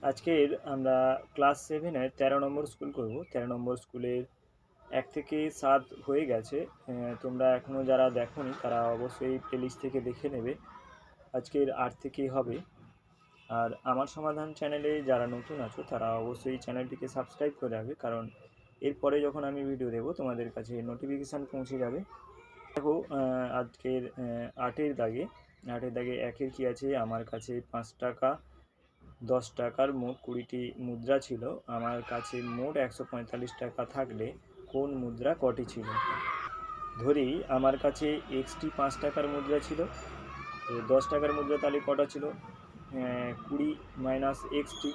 আজকের আমরা ক্লাস 7 এর 13 নম্বর স্কুল করব। 13 নম্বর স্কুলের 1 থেকে 7 হয়ে গেছে। তোমরা এখনও যারা দেখোনি তারা অবশ্যই প্লেলিস্ট থেকে দেখে নেবে। আজকের 8 থেকেই হবে। আর আমার সমাধান চ্যানেলে যারা নতুন আছো তারা অবশ্যই চ্যানেলটিকে সাবস্ক্রাইব করে রাখবে, কারণ এরপরে যখন আমি ভিডিও দেবো তোমাদের কাছে নোটিফিকেশান পৌঁছে যাবে। দেখো, আজকের 8-এর দাগে 1-এর কী আছে, আমার কাছে 5 টাকা 10 টাকার মোট 20টি মুদ্রা ছিল। আমার কাছে মোট 145 টাকা থাকলে কোন মুদ্রা কটি ছিল? ধরি আমার কাছে এক্সটি 5 টাকার মুদ্রা ছিল, তো 10 টাকার মুদ্রা তাহলে কটা ছিল? 20 মাইনাস এক্সটি।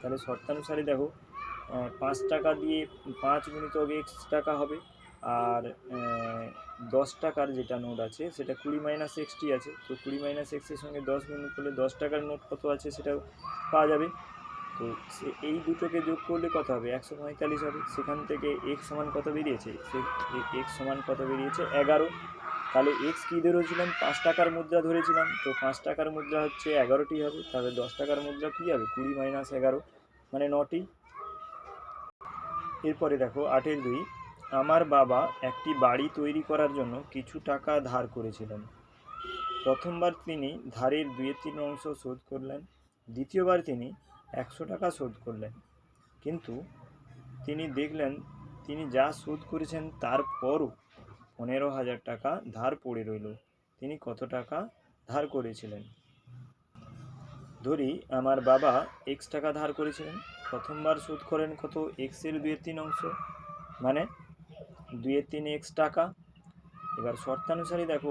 তাহলে শর্তানুসারে দেখো, 5 টাকা দিয়ে 5 গুণিতক এক্স টাকা হবে, আর 10 টাকার যেটা নোট আছে সেটা 20 মাইনাস এক্সটি আছে। তো 20 মাইনাস এক্সের সঙ্গে 10 গুণ করলে 10 টাকার নোট কত আছে সেটাও পাওয়া যাবে। তো এই দুটোকে যোগ করলে কত হবে? 145 হবে। সেখান থেকে এক্স সমান কত বেরিয়েছে? এক্স সমান কত বেরিয়েছে? 11। তাহলে এক্স কী ধরেছিলাম? 5 টাকার মুদ্রা ধরেছিলাম, তো 5 টাকার মুদ্রা হচ্ছে 11টি হবে। তাহলে 10 টাকার মুদ্রা কী হবে? 20 মাইনাস 11, মানে 9টি। এরপরে দেখো 8-এর 2, আমার বাবা একটি বাড়ি তৈরি করার জন্য কিছু টাকা ধার করেছিলেন। প্রথমবার তিনি ধারের 2/3 শোধ করলেন। দ্বিতীয়বার তিনি 100 টাকা শোধ করলেন, কিন্তু তিনি দেখলেন তিনি যা শোধ করেছেন তারপরও 15,000 টাকা ধার পড়ে রইল। তিনি কত টাকা ধার করেছিলেন? ধরি আমার বাবা এক্স টাকা ধার করেছিলেন। প্রথমবার শোধ করেন কত? এক্সের 2/3, মানে 2/3 এক্স টাকা। এবার শর্তানুসারে দেখো,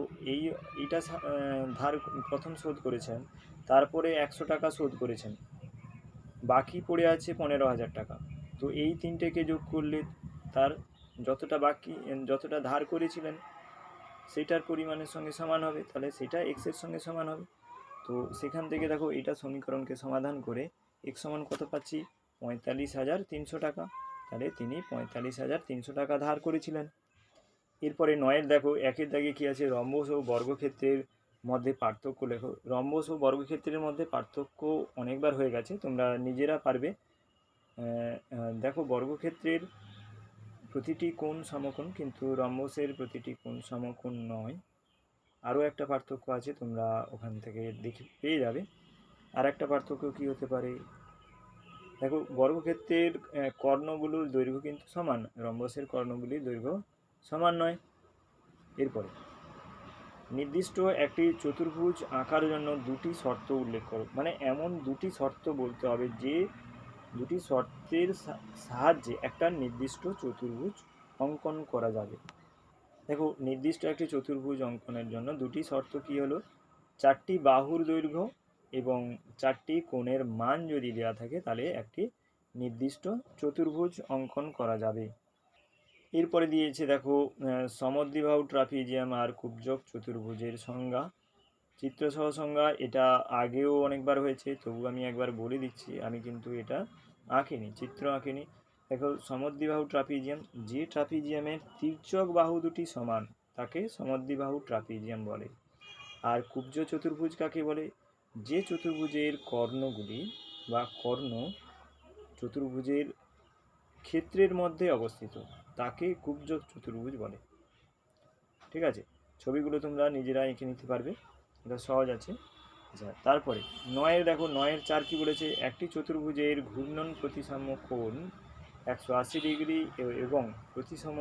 এইটা ধার প্রথম শোধ করেছেন, তারপরে 100 টাকা শোধ করেছেন, বাকি পড়ে আছে 15,000 টাকা। তো এই তিনটেকে যোগ করলে তার যতটা ধার করেছিলেন সেটার পরিমাণের সঙ্গে সমান হবে, তাহলে সেটা এক্সের সঙ্গে সমান হবে। তো সেখান থেকে দেখো এটা সমীকরণকে সমাধান করে এক্স সমান কত পাচ্ছি? 45,300 টাকা। তাহলে তিনি 45,300 টাকা ধার করেছিলেন। এরপরে 9-এর দেখো 1-এর দাগে কী আছে? রম্বস ও বর্গক্ষেত্রের মধ্যে পার্থক্য লেখো। রম্বস ও বর্গক্ষেত্রের মধ্যে পার্থক্য অনেকবার হয়ে গেছে, তোমরা নিজেরা পারবে। দেখো, বর্গক্ষেত্রের প্রতিটি কোণ সমকোণ, কিন্তু রম্বসের প্রতিটি কোণ সমকোণ নয়। আরও একটা পার্থক্য আছে, তোমরা ওখান থেকে দেখে পেয়ে যাবে। আর একটা পার্থক্য কী হতে পারে? দেখো, বর্গক্ষেত্রের কর্ণগুলোর দৈর্ঘ্য কিন্তু সমান, রম্বসের কর্ণগুলির দৈর্ঘ্য সমান নয়। এরপরে নির্দিষ্ট একটি চতুর্ভুজ আঁকার জন্য দুটি শর্ত উল্লেখ করো। মানে এমন দুটি শর্ত বলতে হবে যে দুটি শর্তের সাহায্যে একটা নির্দিষ্ট চতুর্ভুজ অঙ্কন করা যাবে। দেখো, নির্দিষ্ট একটি চতুর্ভুজ অঙ্কনের জন্য দুটি শর্ত কী হলো? 4টি বাহুর দৈর্ঘ্য এবং 4টি কোণের মান যদি দেওয়া থাকে তাহলে একটি নির্দিষ্ট চতুর্ভুজ অঙ্কন করা যাবে। এরপরে দিয়েছে দেখো, সমদ্বিবাহু ট্রাপিজিয়াম আর কুব্জক চতুর্ভুজের সংজ্ঞা, চিত্রসহ সংজ্ঞা। এটা আগেও অনেকবার হয়েছে, তবু আমি একবার বলে দিচ্ছি। আমি কিন্তু এটা আঁকিনি, চিত্র আঁকিনি। দেখো, সমদ্বিবাহু ট্রাপিজিয়াম, যে ট্রাপিজিয়ামের তির্যক বাহু দুটি সমান তাকে সমদ্বিবাহু ট্রাপিজিয়াম বলে। আর কুব্জ চতুর্ভুজ কাকে বলে? যে চতুর্ভুজের কর্ণগুলি বা কর্ণ চতুর্ভুজের ক্ষেত্রের মধ্যে অবস্থিত তাকে কুব্জক চতুর্ভুজ বলে। ঠিক আছে, ছবিগুলো তোমরা নিজেরা এঁকে নিতে পারবে, এটা সহজ আছে। আচ্ছা, তারপরে 9-এর দেখো, 9-এর 4 কী বলেছে? একটি চতুর্ভুজের ঘূর্ণন প্রতিসাম্য কোণ 180 ডিগ্রি এবং প্রতিসম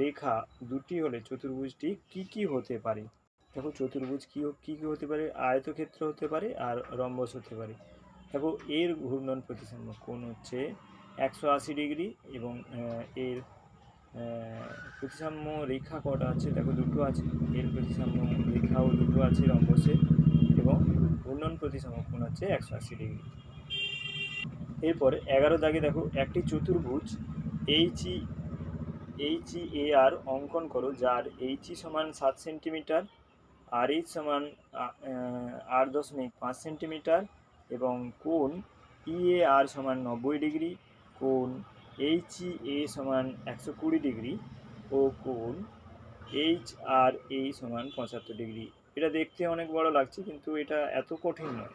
রেখা দুটি হলে চতুর্ভুজটি কী কী হতে পারে? দেখো, চতুর্ভুজ কী কী হতে পারে? আয়তক্ষেত্র হতে পারে আর রম্বস হতে পারে। দেখো, এর ঘূর্ণন প্রতিসাম্য কোণ হচ্ছে 180 ডিগ্রি এবং এর প্রতিসাম্য রেখা কটা আছে? দেখো, দুটো আছে। এর প্রতিসাম্য রেখাও দুটো আছে রম্বসের, এবং ঘূর্ণন প্রতিসাম্য কোণ হচ্ছে 180 ডিগ্রি। এরপরে 11 দাগে দেখো, একটি চতুর্ভুজ এইচ ই এ আর অঙ্কন করো, যার এইচ সমান 7 সেন্টিমিটার, আর এইচ সমান 8.5 সেন্টিমিটার এবং কোণ ইএআর সমান 90 ডিগ্রি, কোণ এইচ ই এ সমান 120 ডিগ্রি ও কোণ এইচ আর এ সমান 75 ডিগ্রি। এটা দেখতে অনেক বড় লাগছে, কিন্তু এটা এত কঠিন নয়।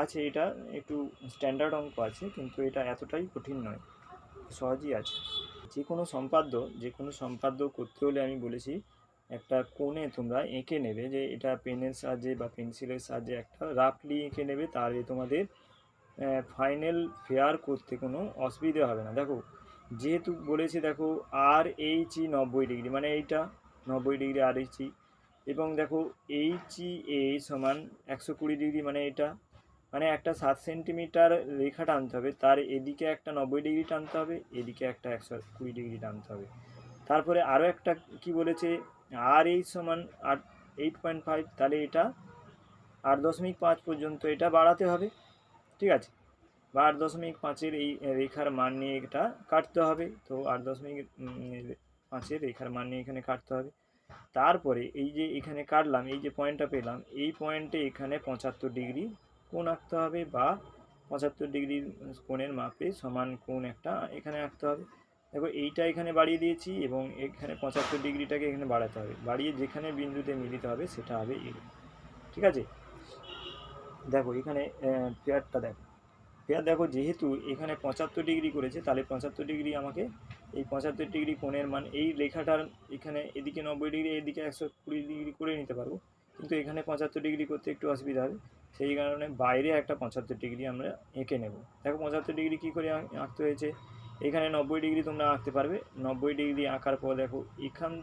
আছে, এটা একটু স্ট্যান্ডার্ড অঙ্ক আছে, কিন্তু এটা এতটাই কঠিন নয়, সহজই আছে। যে কোনো সম্পাদ্য করতে হলে আমি বলেছি একটা কোণে তোমরা এঁকে নেবে, যে এটা পেনের সাহায্যে বা পেন্সিলের সাহায্যে একটা রাফলি এঁকে নেবে, তাহলে তোমাদের ফাইনাল ফেয়ার করতে কোনো অসুবিধে হবে না। দেখো যেহেতু বলেছি, দেখো আর এইচ ই 90 ডিগ্রি, মানে এইটা 90 ডিগ্রি আর এইচ ই, এবং দেখো এইচ ই এ সমান 120 ডিগ্রি, মানে এটা, মানে একটা 7 সেন্টিমিটার রেখা টানতে হবে, তার এদিকে একটা 90 ডিগ্রি টানতে হবে, এদিকে একটা 120 ডিগ্রি টানতে হবে। তারপরে আরও একটা কি বলেছে, আর এইচ সমান 8.5, তাহলে এটা 8.5 পর্যন্ত এটা বাড়াতে হবে, ঠিক আছে, বা 8.5-এর এই রেখার মান নিয়ে এটা কাটতে হবে। তো 8.5-এর রেখার মান নিয়ে এখানে কাটতে হবে। তারপরে এই যে এখানে কাটলাম, এই যে পয়েন্টটা পেলাম, এই পয়েন্টে এখানে 75 ডিগ্রি কোণ আঁকতে হবে, বা 75 ডিগ্রির কোণের মাপে সমান কোণ একটা এখানে আঁকতে হবে। দেখো এইটা এখানে বাড়িয়ে দিয়েছি, এবং এখানে 75 ডিগ্রিটাকে এখানে বাড়াতে হবে, বাড়িয়ে যেখানে বিন্দুতে মিলিত হবে সেটা হবে এ, ঠিক আছে। দেখো এখানে পেয়ারটা দেখো, পেয়ার দেখো, যেহেতু এখানে 75 ডিগ্রি করেছে, তাহলে 75 ডিগ্রি আমাকে এই 75 ডিগ্রি কোণের মান এই রেখাটার এখানে এদিকে 90 ডিগ্রি, এদিকে 120 ডিগ্রি করে নিতে পারবো, কিন্তু এখানে 75 ডিগ্রি করতে একটু অসুবিধা হবে, সেই কারণে বাইরে একটা 75 ডিগ্রি আমরা এঁকে নেব। দেখো 75 ডিগ্রি কী করে আঁকতে হয়েছে, এখানে 90 ডিগ্রি তোমরা আঁকতে পারবে। 90 ডিগ্রি আঁকার পর দেখো এখান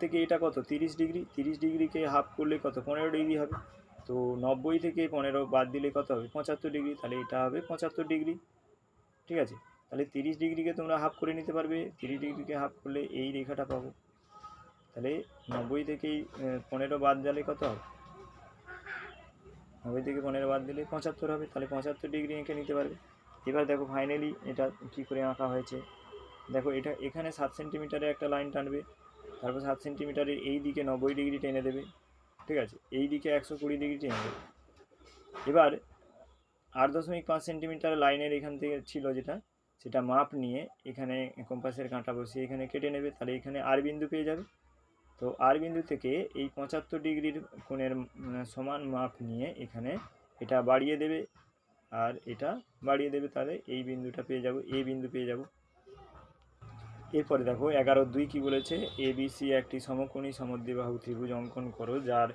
থেকে এটা কত, 30 ডিগ্রি, 30 ডিগ্রিকে হাফ করলে কত, 15 ডিগ্রি হবে। তো 90 থেকে 15 বাদ দিলে কত হবে, 75 ডিগ্রি, তাহলে এটা হবে 75 ডিগ্রি, ঠিক আছে। তাহলে 30 ডিগ্রিকে তোমরা হাফ করে নিতে পারবে, 30 ডিগ্রিকে হাফ করলে এই রেখাটা পাবো, তাহলে 90 থেকেই 15 বাদ দিলে কত হবে, 90 থেকে 15 বাদ দিলে 75 হবে, তাহলে 75 ডিগ্রি এঁকে নিতে পারবে। এবার দেখো ফাইনালি এটা কী করে আঁকা হয়েছে। দেখো এটা এখানে 7 সেন্টিমিটারে একটা লাইন টানবে, তারপর 7 সেন্টিমিটারের এই দিকে 90 ডিগ্রি টেনে দেবে, ঠিক আছে, এই দিকে 120 ডিগ্রি টেনে দেবে। এবার 8.5 সেন্টিমিটার লাইনের এখান থেকে ছিল যেটা, সেটা মাপ নিয়ে এখানে কম্পাসের কাঁটা বসিয়ে এখানে কেটে নেবে, তাহলে এখানে আর বিন্দু পেয়ে যাবে। তো আর বিন্দু থেকে এই 75 ডিগ্রির কোণের সমান মাপ নিয়ে এখানে এটা বাড়িয়ে দেবে, আর এটা বাড়িয়ে দেবে, তাহলে এই বিন্দুটা পেয়ে যাব, এই বিন্দু পেয়ে যাব। এরপরে দেখো 11.2 কি বলেছে, এবিসি একটি সমকোণী সমদ্বিবাহু ত্রিভুজ অঙ্কন করো, যার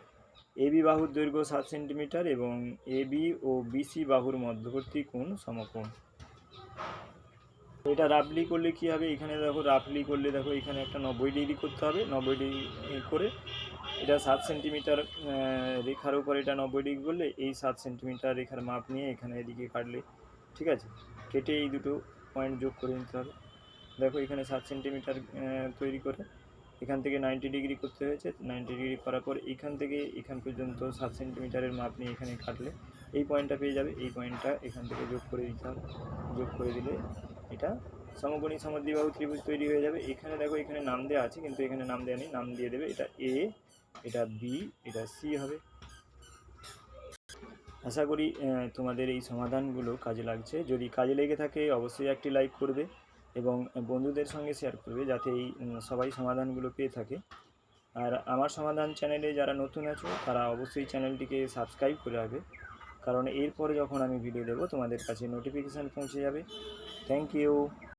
এবি বাহুর দৈর্ঘ্য 7 সেন্টিমিটার এবং এবি ও বিসি বাহুর মধ্যবর্তী কোণ সমকোণ। এটা রাফলি করলে কি হবে, এখানে দেখো রাফলি করলে দেখো এখানে একটা 90 ডিগ্রি করতে হবে, 90 ডিগ্রি করে এটা 7 সেন্টিমিটার রেখার উপর এটা 90 ডিগ্রি করলে এই 7 সেন্টিমিটার রেখার মাপ নিয়ে এখানে এদিকে কাটলে, ঠিক আছে, কেটে এই দুটো পয়েন্ট যোগ করে নিতে হবে। দেখো এখানে 7 সেন্টিমিটার তৈরি করে এখান থেকে 90 ডিগ্রি করতে হয়েছে, 90 ডিগ্রি করার পর এখান থেকে এখান পর্যন্ত 7 সেন্টিমিটারের মাপ নিয়ে এখানে কাটলে এই পয়েন্টটা পেয়ে যাবে, এই পয়েন্টটা এখান থেকে যোগ করে দিতে হবে, যোগ করে দিলে এটা সমকোণী সমদ্বিবাহু ত্রিভুজ তৈরি হয়ে যাবে। এখানে দেখো এখানে নাম দেওয়া আছে, কিন্তু এখানে নাম দেওয়া নেই, নাম দিয়ে দেবে, এটা এ, এটা বি, এটা সি হবে। আশা করি তোমাদের এই সমাধানগুলো কাজে লাগছে। যদি কাজে লেগে থাকে অবশ্যই একটি লাইক করবে এবং বন্ধুদের সঙ্গে শেয়ার করবে, যাতে এই সবাই সমাধানগুলো পেয়ে থাকে। আর আমার সমাধান চ্যানেলে যারা নতুন আছো তারা অবশ্যই চ্যানেলটিকে সাবস্ক্রাইব করে রাখবে, কারণ এরপরে যখন আমি ভিডিও দেবো তোমাদের কাছে নোটিফিকেশান পৌঁছে যাবে। Thank you.